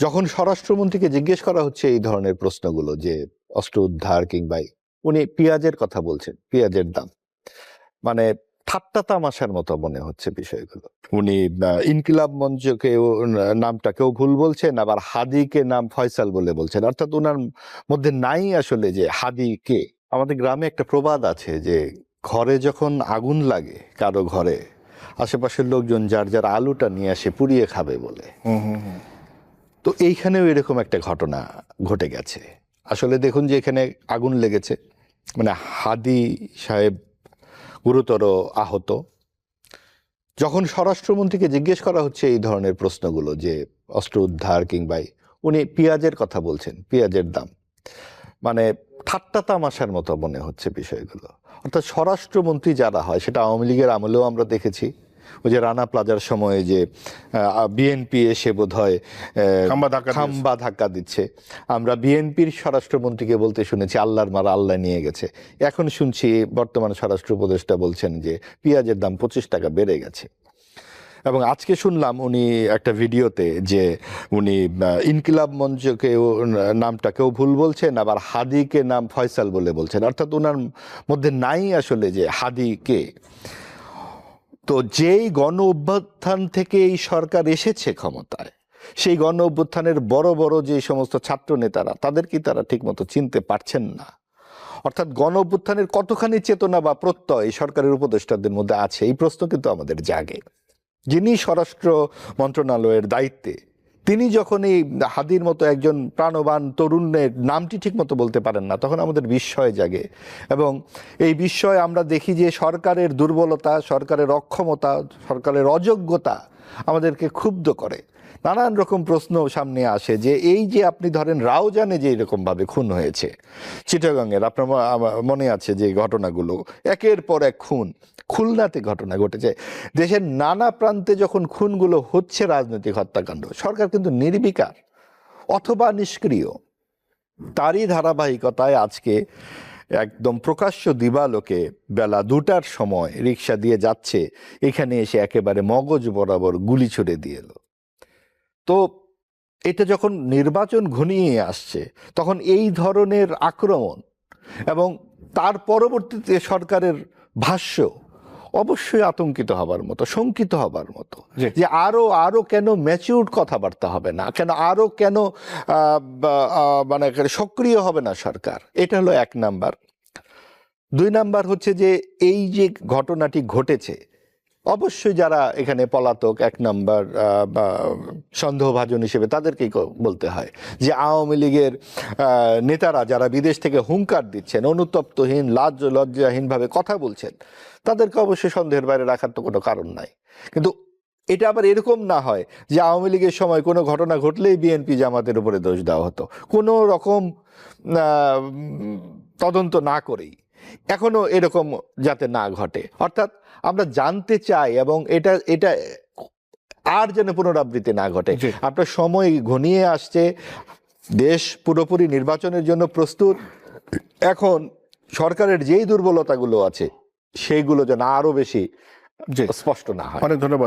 যখন স্বরাষ্ট্রমন্ত্রীকে জিজ্ঞেস করা হচ্ছে এই ধরনের প্রশ্নগুলো যে অস্ত্র উদ্ধার কিংবা উনি পেঁয়াজের কথা বলছেন, পেঁয়াজের দাম মানে ঠাট্টা তামাশার মতো মনে হচ্ছে বিষয়গুলো। উনি ইনকিলাব মঞ্চকে নামটা কেউ ভুল বলছেন, আবার হাদিকে নাম ফয়সাল বলে বলছেন, অর্থাৎ ওনার মধ্যে নাই আসলে যে হাদি কে। আমাদের গ্রামে একটা প্রবাদ আছে যে ঘরে যখন আগুন লাগে কারো ঘরে, আশেপাশের লোকজন যার যার আলুটা নিয়ে আসে পুড়িয়ে খাবে বলে। তো এইখানেও এরকম একটা ঘটনা ঘটে গেছে। আসলে দেখুন যে এখানে আগুন লেগেছে, মানে হাদি সাহেব গুরুতর আহত। যখন স্বরাষ্ট্রমন্ত্রীকে জিজ্ঞেস করা হচ্ছে এই ধরনের প্রশ্নগুলো যে অস্ত্র উদ্ধার কিংবা উনি পেঁয়াজের কথা বলছেন, পেঁয়াজের দাম মানে ঠাট্টা তামাশার মতো মনে হচ্ছে বিষয়গুলো। অর্থাৎ স্বরাষ্ট্রমন্ত্রী যারা হয়, সেটা আওয়ামী লীগের আমলেও আমরা দেখেছি। ওই যে রানা প্লাজার সময়ে যে বিএনপি এসে বোধ হয় খাম্বা ধাক্কা দিচ্ছে, আমরা বিএনপির স্বরাষ্ট্রমন্ত্রীকে বলতে শুনেছি আল্লাহর মারা আল্লাহ নিয়ে গেছে। এখন শুনছি বর্তমান স্বরাষ্ট্র উপদেষ্টা বলছেন যে পেঁয়াজের দাম 25 টাকা বেড়ে গেছে। এবং আজকে শুনলাম উনি একটা ভিডিওতে যে উনি ইনকিলাব মঞ্চকে নামটা কেউ ভুল বলছেন, আবার হাদিকে নাম ফয়সাল বলে বলছেন, অর্থাৎ ওনার মধ্যে নাই আসলে যে হাদি কে। তো যেই গণ অভ্যুত্থান থেকে এই সরকার এসেছে ক্ষমতায়, সেই গণ অভ্যুত্থানের বড় বড় যে সমস্ত ছাত্র নেতারা, তাদেরকে তারা ঠিকমতো চিনতে পারছেন না। অর্থাৎ গণ অভ্যুত্থানের কতখানি চেতনা বা প্রত্যয় এই সরকারের উপদেষ্টাদের মধ্যে আছে, এই প্রশ্ন কিন্তু আমাদের জাগে। যিনি স্বরাষ্ট্র মন্ত্রণালয়ের দায়িত্বে, তিনি যখন এই হাদির মতো একজন প্রাণবান তরুণের নামটি ঠিকমতো বলতে পারেন না, তখন আমাদের বিস্ময় জাগে। এবং এই বিস্ময় আমরা দেখি যে সরকারের দুর্বলতা, সরকারের অক্ষমতা, সরকারের অযোগ্যতা আমাদেরকে ক্ষুব্ধ করে। নানান রকম প্রশ্ন সামনে আসে যে এই যে আপনি ধরেন রাউজানে যে এরকমভাবে খুন হয়েছে, চিটাগাংয়ের আপনার মনে আছে যে ঘটনাগুলো, একের পর এক খুন, খুলনাতে ঘটনা ঘটেছে, দেশের নানা প্রান্তে যখন খুনগুলো হচ্ছে রাজনৈতিক হত্যাকাণ্ড, সরকার কিন্তু নির্বিকার অথবা নিষ্ক্রিয়। তারই ধারাবাহিকতায় আজকে একদম প্রকাশ্য দিবালোকে বেলা 2টার সময় রিক্সা দিয়ে যাচ্ছে, এখানে এসে একেবারে মগজ বরাবর গুলি ছুড়ে দিয়ে এলো। তো এটা যখন নির্বাচন ঘনিয়ে আসছে, তখন এই ধরনের আক্রমণ এবং তার পরবর্তীতে সরকারের ভাষ্য অবশ্যই আতঙ্কিত হবার মতো, শঙ্কিত হবার মতো, যে আরো কেন ম্যাচিউরড কথাবার্তা হবে না, কেন আরো কেন মানে সক্রিয় হবে না সরকার। এটা হলো 1 নাম্বার। 2 নাম্বার হচ্ছে যে এই যে ঘটনাটি ঘটেছে, অবশ্যই যারা এখানে পলাতক 1 নাম্বার সন্দেহভাজন হিসেবে তাদেরকেই বলতে হয় যে আওয়ামী লীগের নেতারা যারা বিদেশ থেকে হুঙ্কার দিচ্ছেন, অনুতপ্তহীন লজ্জাহীনভাবে কথা বলছেন, তাদেরকে অবশ্যই সন্দেহের বাইরে রাখার তো কোনো কারণ নাই। কিন্তু এটা আবার এরকম না হয় যে আওয়ামী লীগের সময় কোনো ঘটনা ঘটলেই বিএনপি জামাতের উপরে দোষ দেওয়া হতো, কোনো রকম তদন্ত না করেই। এখনো এরকম যাতে না ঘটে, অর্থাৎ আমরা জানতে চাই এবং এটা আর যেন পুনরাবৃত্তি না ঘটে। আপনার সময় ঘনিয়ে আসছে, দেশ পুরোপুরি নির্বাচনের জন্য প্রস্তুত। এখন সরকারের যেই দুর্বলতাগুলো আছে সেইগুলো যেন আরো বেশি স্পষ্ট না হয়। অনেক ধন্যবাদ।